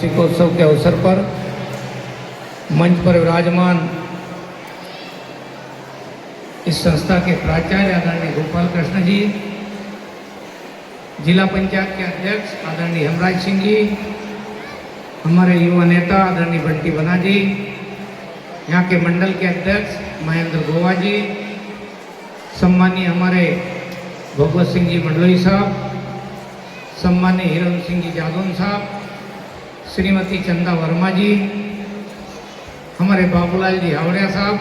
वार्षिकोत्सव के अवसर पर मंच पर विराजमान इस संस्था के प्राचार्य आदरणीय गोपाल कृष्ण जी, जिला पंचायत के अध्यक्ष आदरणीय हेमराज सिंह जी, हमारे युवा नेता आदरणीय बंटी बना जी, यहाँ के मंडल के अध्यक्ष महेंद्र गोवा जी, सम्मानीय हमारे भगवत सिंह जी मंडलोई साहब, सम्मानीय हिरण सिंह जी जादौन साहब, श्रीमती चंदा वर्मा जी, हमारे बाबूलाल जी हावड़िया साहब,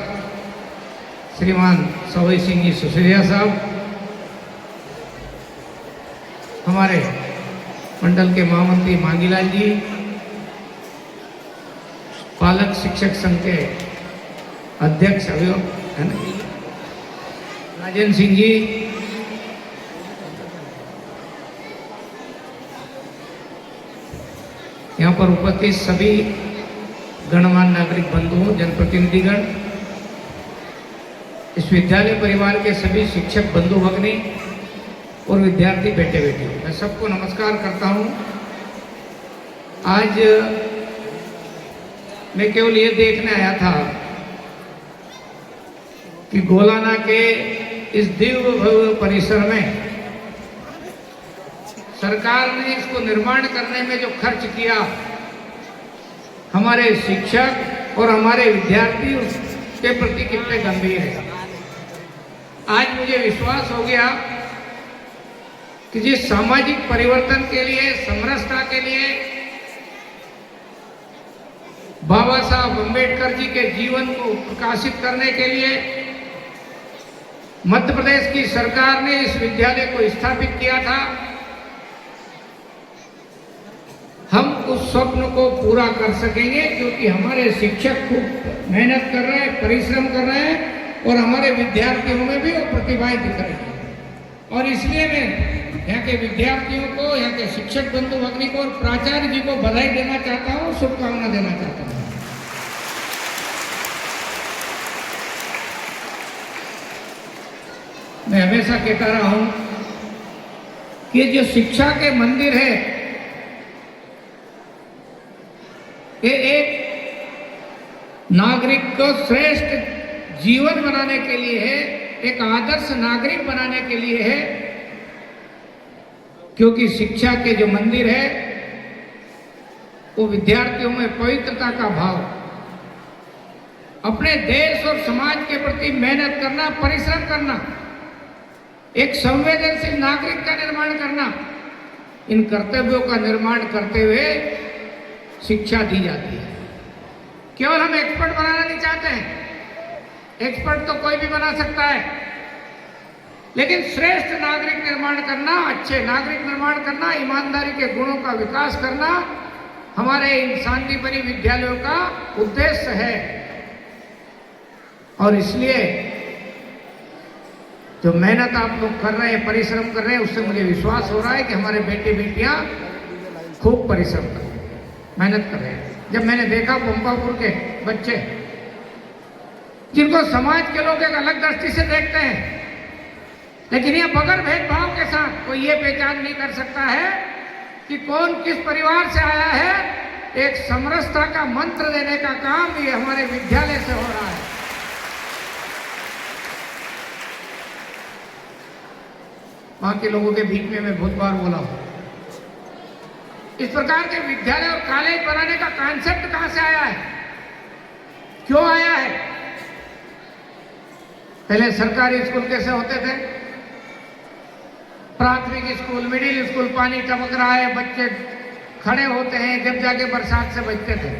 श्रीमान सवई सिंह जी सुसरिया साहब, हमारे मंडल के महामंत्री मांगीलाल जी, पालक शिक्षक संघ के अध्यक्ष राजेंद्र सिंह जी, यहाँ पर उपस्थित सभी गणमान्य नागरिक बंधुओं, जनप्रतिनिधिगण, इस विद्यालय परिवार के सभी शिक्षक बंधु भगिनी और विद्यार्थी बेटे बेटियों, मैं सबको नमस्कार करता हूँ। आज मैं केवल ये देखने आया था कि गोलाना के इस दिव्य भव्य परिसर में सरकार ने इसको निर्माण करने में जो खर्च किया, हमारे शिक्षक और हमारे विद्यार्थी उसके प्रति कितने गंभीर है। आज मुझे विश्वास हो गया कि जिस सामाजिक परिवर्तन के लिए, समरसता के लिए बाबा साहब अम्बेडकर जी के जीवन को प्रकाशित करने के लिए मध्य प्रदेश की सरकार ने इस विद्यालय को स्थापित किया था, हम उस स्वप्न को पूरा कर सकेंगे, क्योंकि हमारे शिक्षक खूब मेहनत कर रहे हैं, परिश्रम कर रहे हैं और हमारे विद्यार्थियों में भी वो प्रतिभाएं दिख रही हैं। और इसलिए मैं यहाँ के विद्यार्थियों को, यहाँ के शिक्षक बंधु भगिनी को और प्राचार्य जी को बधाई देना चाहता हूँ, शुभकामना देना चाहता हूँ। मैं हमेशा कहता रहा हूँ कि जो शिक्षा के मंदिर है ये एक नागरिक को श्रेष्ठ जीवन बनाने के लिए है, एक आदर्श नागरिक बनाने के लिए है, क्योंकि शिक्षा के जो मंदिर है वो विद्यार्थियों में पवित्रता का भाव, अपने देश और समाज के प्रति मेहनत करना, परिश्रम करना, एक संवेदनशील नागरिक का निर्माण करना, इन कर्तव्यों का निर्माण करते हुए शिक्षा दी जाती है। केवल हम एक्सपर्ट बनाना नहीं चाहते हैं, एक्सपर्ट तो कोई भी बना सकता है, लेकिन श्रेष्ठ नागरिक निर्माण करना, अच्छे नागरिक निर्माण करना, ईमानदारी के गुणों का विकास करना हमारे इन शांतिप्रिय विद्यालयों का उद्देश्य है। और इसलिए जो मेहनत आप लोग कर रहे हैं, परिश्रम कर रहे हैं, उससे मुझे विश्वास हो रहा है कि हमारे बेटे बेटियां खूब परिश्रम कर रहे हैं, मेहनत कर रहे हैं। जब मैंने देखा पंपापुर के बच्चे, जिनको समाज के लोग एक अलग दृष्टि से देखते हैं, लेकिन ये बगैर भेदभाव के साथ कोई ये पहचान नहीं कर सकता है कि कौन किस परिवार से आया है, एक समरसता का मंत्र देने का काम ये हमारे विद्यालय से हो रहा है। वहां के लोगों के बीच में मैं बहुत बार बोला हूं, इस प्रकार के विद्यालय और कॉलेज बनाने का कॉन्सेप्ट कहां से आया है, क्यों आया है? पहले सरकारी स्कूल कैसे होते थे? प्राथमिक स्कूल, मिडिल स्कूल, पानी टपक रहा है, बच्चे खड़े होते हैं, जब जाके बरसात से बचते थे।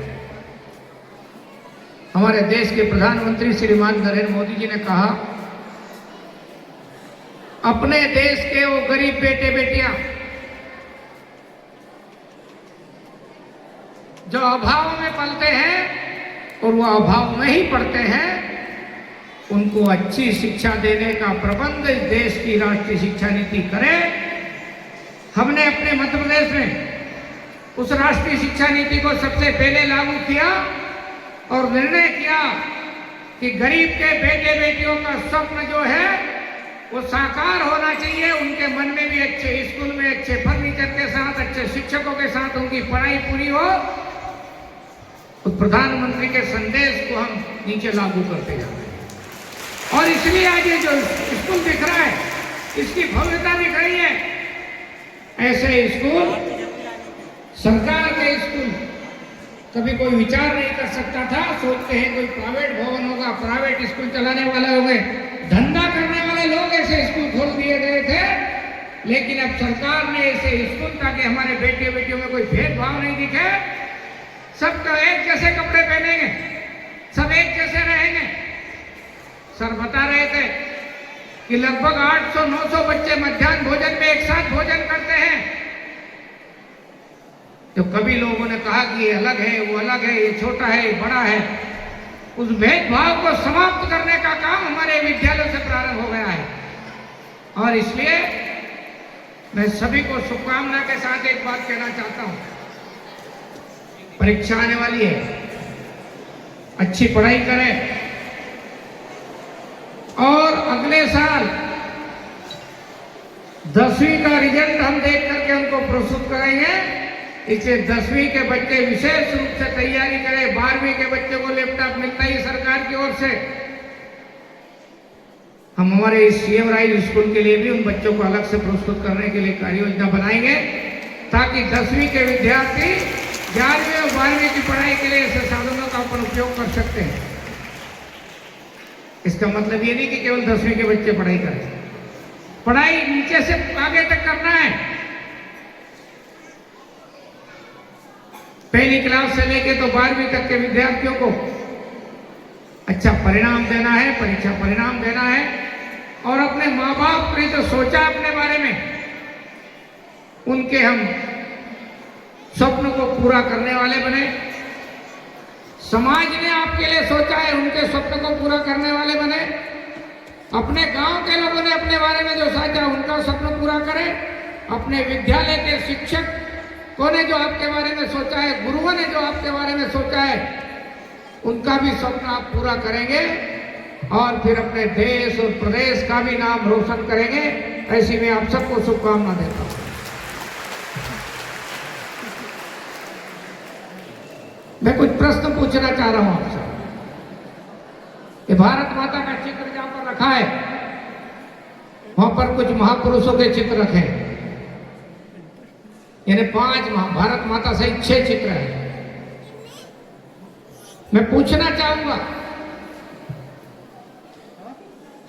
हमारे देश के प्रधानमंत्री श्रीमान नरेंद्र मोदी जी ने कहा, अपने देश के वो गरीब बेटे बेटियां जो अभाव में पलते हैं और वो अभाव में ही पढ़ते हैं, उनको अच्छी शिक्षा देने का प्रबंध इस देश की राष्ट्रीय शिक्षा नीति करे। हमने अपने मध्य प्रदेश में उस राष्ट्रीय शिक्षा नीति को सबसे पहले लागू किया और निर्णय किया कि गरीब के बेटे बेटियों का स्वप्न जो है वो साकार होना चाहिए, उनके मन में भी अच्छे स्कूल में अच्छे फर्नीचर के साथ, अच्छे शिक्षकों के साथ उनकी पढ़ाई पूरी हो तो प्रधानमंत्री के संदेश को हम नीचे लागू करते जा रहे हैं। और इसलिए आज ये जो स्कूल दिख रहा है, इसकी भव्यता दिख रही है। ऐसे स्कूल, सरकार के स्कूल कभी कोई विचार नहीं कर सकता था। सोचते हैं कोई प्राइवेट भवन होगा, प्राइवेट स्कूल चलाने वाले होंगे, धंधा करने वाले लोग ऐसे स्कूल खोल दिए गए थे। लेकिन अब सरकार ने ऐसे स्कूल, ताकि हमारे बेटे बेटियों में कोई भेदभाव नहीं दिखे, सबको एक जैसे कपड़े पहनेंगे, सब एक जैसे रहेंगे। सर बता रहे थे कि लगभग 800-900 बच्चे मध्याह्न भोजन में एक साथ भोजन करते हैं। तो कभी लोगों ने कहा कि ये अलग है, वो अलग है, ये छोटा है, ये बड़ा है। उस भेदभाव को समाप्त करने का काम हमारे विद्यालयों से प्रारंभ हो गया है। और इसलिए मैं सभी को शुभकामना के साथ एक बात कहना चाहता हूं। परीक्षा आने वाली है, अच्छी पढ़ाई करें और अगले साल 10वीं का रिजल्ट हम देख करके उनको प्रस्तुत करेंगे। इससे 10वीं के बच्चे विशेष रूप से तैयारी करें। 12वीं के बच्चे को लैपटॉप मिलता ही सरकार की ओर से। हम हमारे सीएम राइज स्कूल के लिए भी उन बच्चों को अलग से प्रस्तुत करने के लिए कार्य योजना बनाएंगे, ताकि 10वीं के विद्यार्थी 11वीं और 12वीं की पढ़ाई के लिए ऐसे साधनों का अपन उपयोग कर सकते हैं। इसका मतलब ये नहीं कि केवल 10वीं के बच्चे पढ़ाई करें। पढ़ाई नीचे से आगे तक करना है। पहली क्लास से लेके तो 12वीं तक के विद्यार्थियों को अच्छा परिणाम देना है, परीक्षा परिणाम देना है। और अपने माँ बाप ने जो सोचा अपने बारे में, उनके हम स्वप्न को पूरा करने वाले बने। समाज ने आपके लिए सोचा है, उनके स्वप्न को पूरा करने वाले बने। अपने गांव के लोगों ने अपने बारे में जो सोचा, उनका स्वप्न पूरा करें। अपने विद्यालय के शिक्षक ने जो आपके बारे में सोचा है, गुरुओं ने जो आपके बारे में सोचा है, उनका भी स्वप्न आप पूरा करेंगे और फिर अपने देश और प्रदेश का भी नाम रोशन करेंगे। ऐसी मैं आप सबको शुभकामना देता हूं। मैं कुछ प्रश्न पूछना चाह रहा हूं आपसे। ये भारत माता का चित्र जहां पर रखा है, वहां पर कुछ महापुरुषों के चित्र रखे हैं। यानी 5 भारत माता सहित 6 चित्र हैं। मैं पूछना चाहूंगा,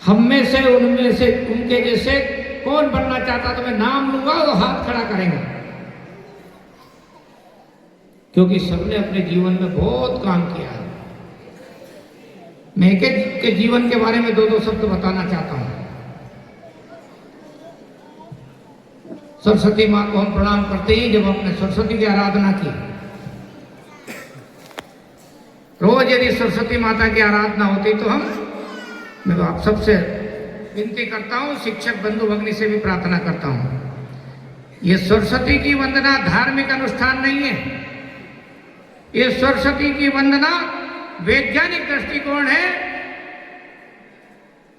हम में से, उनमें से, उनके जैसे कौन बनना चाहता? तो मैं नाम लूंगा और हाथ खड़ा करेंगे, क्योंकि सबने अपने जीवन में बहुत काम किया है। मैं एक एक के जीवन के बारे में 2-2 शब्द बताना चाहता हूं। सरस्वती मां को हम प्रणाम करते ही जब हमने सरस्वती की आराधना की। रोज यदि सरस्वती माता की आराधना होती तो मैं तो आप सबसे विनती करता हूं, शिक्षक बंधु भगिनी से भी प्रार्थना करता हूं, ये सरस्वती की वंदना धार्मिक अनुष्ठान नहीं है। ये सरस्वती की वंदना वैज्ञानिक दृष्टिकोण है।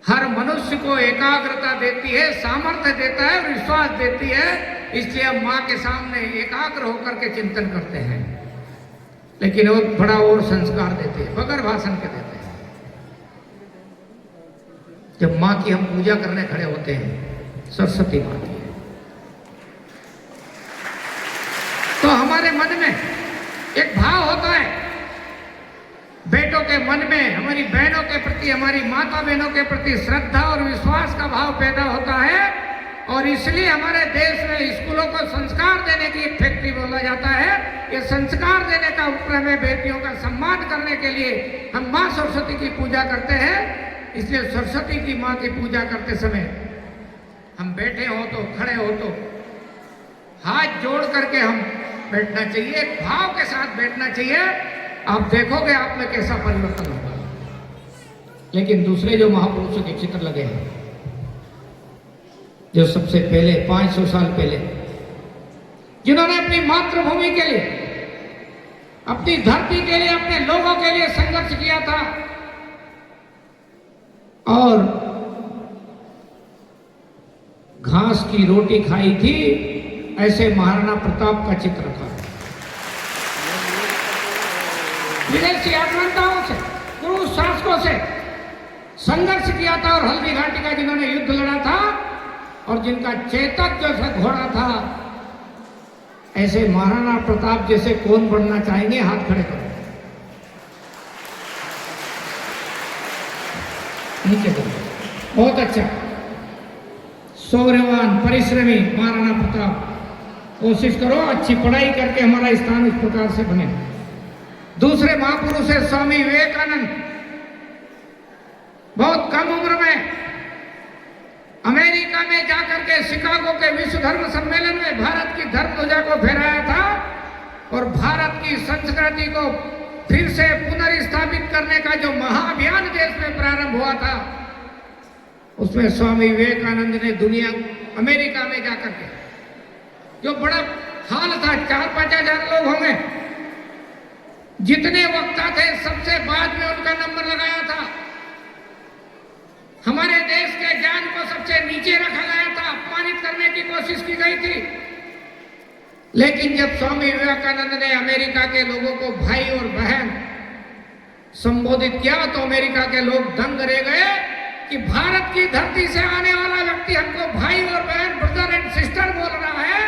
हर मनुष्य को एकाग्रता देती है, सामर्थ्य देता है, विश्वास देती है। इसलिए हम माँ के सामने एकाग्र होकर के चिंतन करते हैं। लेकिन वो बड़ा और संस्कार देते हैं, बगैर भाषण के देते हैं। जब माँ की हम पूजा करने खड़े होते हैं, सरस्वती माँ की, तो हमारे मन में एक भाव होता है। बेटों के मन में हमारी बहनों के प्रति, हमारी माता बहनों के प्रति श्रद्धा और विश्वास का भाव पैदा होता है। और इसलिए हमारे देश में स्कूलों को संस्कार देने की एक फैक्ट्री बोला जाता है। ये संस्कार देने का उपक्रम है। बेटियों का सम्मान करने के लिए हम माँ सरस्वती की पूजा करते हैं। इसलिए सरस्वती की माँ की पूजा करते समय हम बैठे हो तो, खड़े हो तो हाथ जोड़ करके हम बैठना चाहिए, भाव के साथ बैठना चाहिए। आप देखोगे आप में कैसा परिवर्तन होगा। लेकिन दूसरे जो महापुरुषों के चित्र लगे हैं, जो सबसे पहले 500 साल पहले, जिन्होंने अपनी मातृभूमि के लिए, अपनी धरती के लिए, अपने लोगों के लिए संघर्ष किया था और घास की रोटी खाई थी, ऐसे महाराणा प्रताप का चित्र था। विदेशी आक्रांताओं से, क्रूर शासकों से संघर्ष किया था और हल्दी घाटी का जिन्होंने युद्ध लड़ा था और जिनका चेतक जैसा घोड़ा था, ऐसे महाराणा प्रताप जैसे कौन बनना चाहेंगे? हाथ खड़े करो, नीचे करो। बहुत अच्छा, शौर्यवान परिश्रमी महाराणा प्रताप। कोशिश करो अच्छी पढ़ाई करके हमारा स्थान इस प्रकार से बने। दूसरे महापुरुष है स्वामी विवेकानंद। बहुत कम उम्र में अमेरिका में जाकर के शिकागो के विश्व धर्म सम्मेलन में भारत की धर्म ध्वजा को फहराया था और भारत की संस्कृति को फिर से पुनर्स्थापित करने का जो महाअभियान देश में प्रारंभ हुआ था, उसमें स्वामी विवेकानंद ने दुनिया अमेरिका में जाकर के जो बड़ा हाल था, 4-5 हजार लोग होंगे, जितने वक्ता थे सबसे बाद में उनका नंबर लगाया था। हमारे देश के ज्ञान को सबसे नीचे रखा गया था, अपमानित करने की कोशिश की गई थी। लेकिन जब स्वामी विवेकानंद ने अमेरिका के लोगों को भाई और बहन संबोधित किया तो अमेरिका के लोग दंग रह गए कि भारत की धरती से आने वाला व्यक्ति हमको भाई और बहन, ब्रदर एंड सिस्टर बोल रहा है।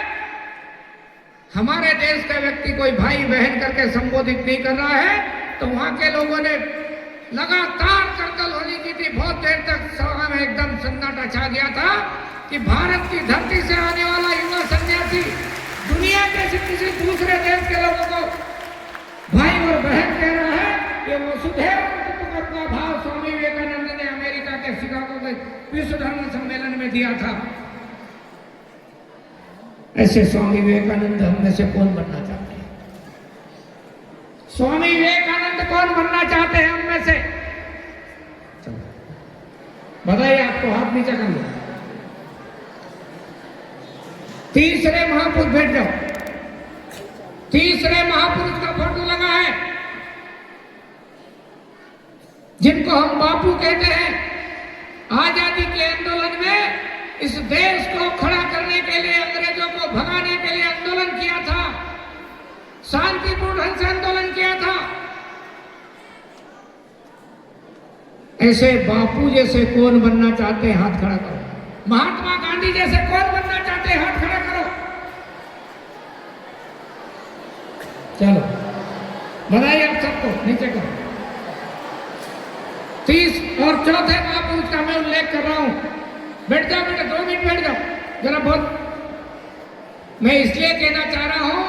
हमारे देश का व्यक्ति कोई भाई बहन करके संबोधित नहीं कर रहा है। तो वहां के लोगों ने लगातार करतल होली की थी। बहुत देर तक सभा में एकदम सन्नाटा छा गया था कि भारत की धरती से आने वाला युवा सन्यासी दुनिया के किसी दूसरे देश के लोगों को भाई और बहन कह रहा है। ये वसुधैव कुटुंबकम का भाव स्वामी विवेकानंद ने अमेरिका के शिकागो के विश्व धर्म सम्मेलन में दिया था। ऐसे स्वामी विवेकानंद हम में से कौन बनना चाहते हैं? स्वामी विवेकानंद कौन बनना चाहते हैं हम में से? बताइए, आपको हाथ नीचे कर लो। तीसरे महापुरुष बैठ जाओ। तीसरे महापुरुष का फोटो लगा है, जिनको हम बापू कहते हैं। आजादी के आंदोलन में इस देश को खड़ा करने के लिए, अंग्रेजों को भगाने के लिए आंदोलन किया था, शांतिपूर्ण ढंग से आंदोलन किया था। ऐसे बापू जैसे कौन बनना चाहते हैं? हाथ खड़ा करो। महात्मा गांधी जैसे कौन बनना चाहते हैं? हाथ खड़ा करो। चलो बताइए आप सबको, नीचे करो। 30 और चौथे महापुरुष का मैं उल्लेख कर रहा हूं। बैठ जाओ बेटा, 2 मिनट बैठ जाओ जरा। बहुत मैं इसलिए कहना चाह रहा हूं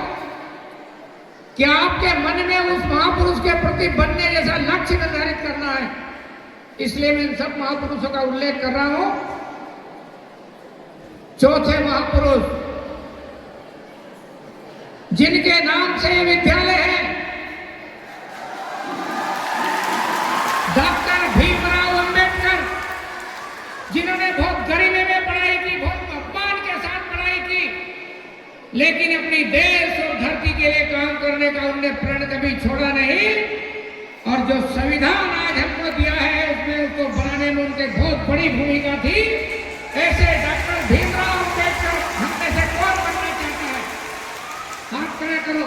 कि आपके मन में उस महापुरुष के प्रति बनने जैसा लक्ष्य निर्धारित करना है। इसलिए मैं इन सब महापुरुषों का उल्लेख कर रहा हूं। चौथे महापुरुष जिनके नाम से विद्यालय है, डॉक्टर भीमराव अंबेडकर, जिन्होंने बहुत गरीबी में पढ़ाई की, बहुत अपमान के साथ पढ़ाई की, लेकिन अपनी देश और धरती के लिए काम करने का उन्होंने प्रण कभी छोड़ा नहीं। और जो संविधान आज हमको दिया है, उसमें उसको बनाने में उनकी बहुत बड़ी भूमिका थी। ऐसे डॉक्टर भीमराव अंबेडकर हम में से कौन बनना चाहता है? हाथ खड़ा करो।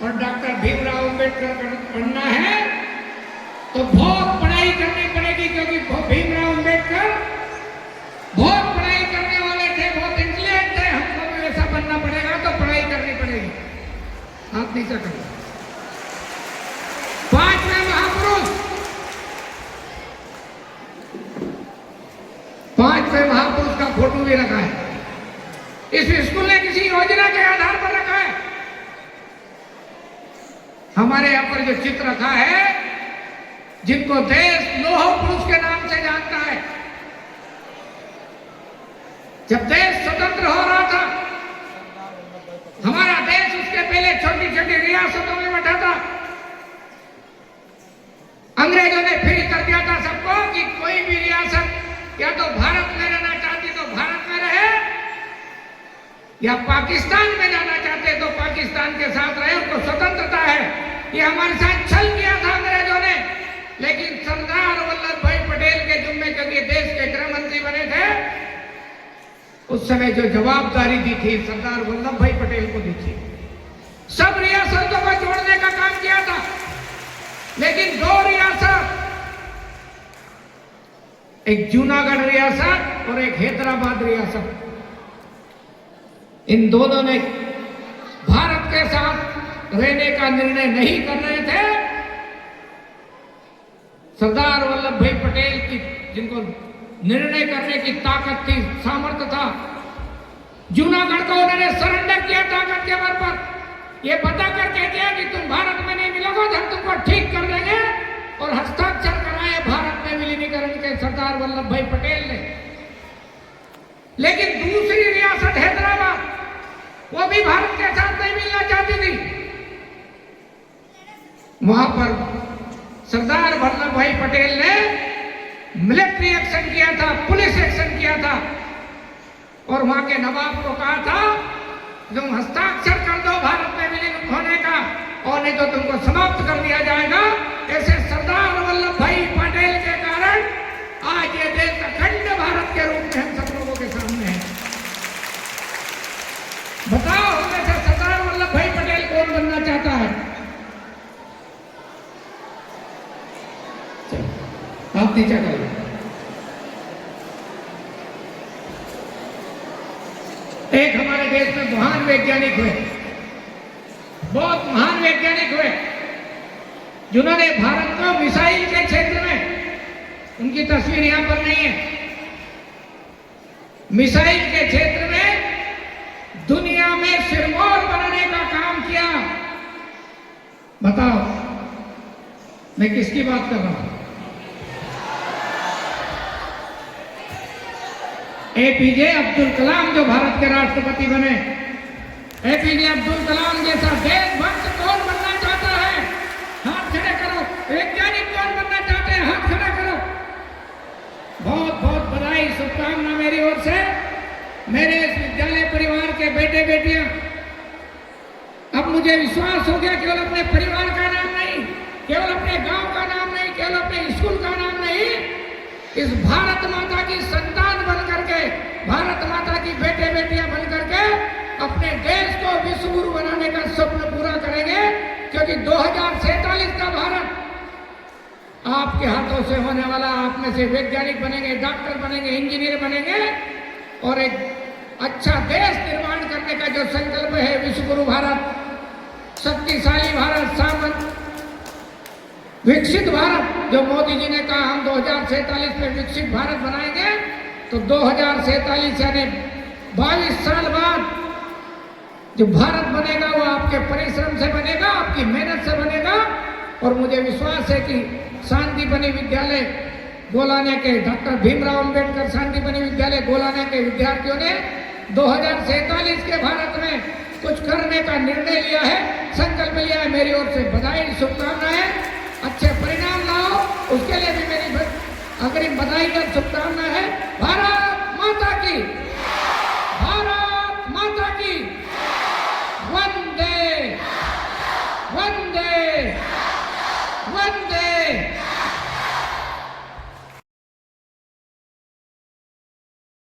और डॉक्टर भीमराव अंबेडकर बनना है तो बहुत पढ़ाई करनी पड़ेगी, क्योंकि भीमराव अंबेडकर बहुत पढ़ाई करने वाले थे, बहुत इंटेलिजेंट थे। हमको भी वैसा बनना पड़ेगा तो पढ़ाई करनी पड़ेगी। हाथ नीचे करो। पांचवें महापुरुष, पांचवें महापुरुष का फोटो भी रखा है। इस स्कूल ने किसी योजना के आधार पर रखा है। हमारे यहां पर जो चित्र रखा है, जिनको देश लौह पुरुष के नाम से जानता है। जब देश स्वतंत्र हो रहा था, हमारा देश उसके पहले छोटी छोटी रियासतों में बंटा था। अंग्रेजों ने फिर कर दिया था सबको कि कोई भी रियासत या तो भारत में रहना चाहती तो भारत में रहे, या पाकिस्तान में जाना चाहते तो पाकिस्तान के साथ रहे। उनको स्वतंत्रता है। ये हमारे साथ छल किया था अंग्रेजों ने। लेकिन सरदार वल्लभ भाई पटेल के जुम्मे, क्योंकि देश के गृह मंत्री बने थे, उस समय जो जवाबदारी दी थी सरदार वल्लभ भाई पटेल को दी थी। सब रियासतों को जोड़ने का काम किया था। लेकिन दो रियासत, एक जूनागढ़ रियासत और एक हैदराबाद रियासत, इन दोनों ने भारत के साथ रहने का निर्णय नहीं कर रहे थे। सरदार वल्लभ भाई पटेल की, जिनको निर्णय करने की ताकत थी, सामर्थ्य था, जूनागढ़ को उन्होंने सरेंडर किया ताकत के बल पर, ये बता करके किया कि तुम भारत में नहीं मिलोगे, हम तुमको ठीक कर देंगे, और हस्ताक्षर कराए भारत में विलीनीकरण के सरदार वल्लभ भाई पटेल ने। लेकिन दूसरी रियासत हैदराबाद, वो भी भारत के साथ नहीं मिलना चाहती थी। वहां पर सरदार वल्लभ भाई पटेल ने मिलिट्री एक्शन किया था, पुलिस एक्शन किया था, और वहां के नवाब को कहा था तुम हस्ताक्षर कर दो भारत में विलीन होने का, और नहीं तो तुमको समाप्त कर दिया जाएगा। ऐसे सरदार वल्लभ भाई पटेल के कारण आज ये देश अखंड भारत के रूप में हम सब लोगों के सामने है। बताओ, हमें से सरदार वल्लभ भाई पटेल कौन बनना चाहता है? आप नीचे करिए। एक हमारे देश में महान वैज्ञानिक हुए, बहुत महान वैज्ञानिक हुए, जिन्होंने भारत को मिसाइल के क्षेत्र में, उनकी तस्वीर यहां पर नहीं है, मिसाइल के क्षेत्र में दुनिया में सिरमौर बनाने का काम किया। बताओ, मैं किसकी बात कर रहा हूं? एपीजे अब्दुल कलाम, जो भारत के राष्ट्रपति बने। एपीजे अब्दुल कलाम जैसा देशभक्त कौन बनना चाहता है? हाथ खड़े करो। वैज्ञानिक कौन बनना चाहते हैं? हाथ खड़ा करो। बहुत बहुत बधाई, शुभकामना मेरी ओर से, मेरे इस विद्यालय परिवार के बेटे बेटियां। अब मुझे विश्वास हो गया, केवल अपने परिवार का नाम नहीं, केवल अपने गांव का नाम नहीं, केवल अपने स्कूल का नाम नहीं, इस भारत माता की संतान बन करके, भारत माता की बेटे बेटियां बन करके अपने देश को विश्व गुरु बनाने का स्वप्न पूरा करेंगे। क्योंकि 2047 का भारत आपके हाथों से होने वाला। आप में से वैज्ञानिक बनेंगे, डॉक्टर बनेंगे, इंजीनियर बनेंगे, और एक अच्छा देश निर्माण करने का जो संकल्प है, विश्व गुरु भारत, शक्तिशाली भारत, सामंत विकसित भारत, जो मोदी जी ने कहा हम 2047 में विकसित भारत बनाएंगे, तो 2047 यानी 22 साल बाद जो भारत बनेगा वो आपके परिश्रम से बनेगा, आपकी मेहनत से बनेगा। और मुझे विश्वास है कि शांतिबनी विद्यालय गोलाने के, डॉक्टर भीमराव अंबेडकर शांतिबनी विद्यालय गोलाने के विद्यार्थियों ने 2047 के भारत में कुछ करने का निर्णय लिया है, संकल्प लिया है। मेरी ओर से बधाई, शुभकामनाएं, अच्छे परिणाम लाओ, उसके लिए भी मेरी अग्रिम बधाई और शुभकामनाएं है। भारत माता की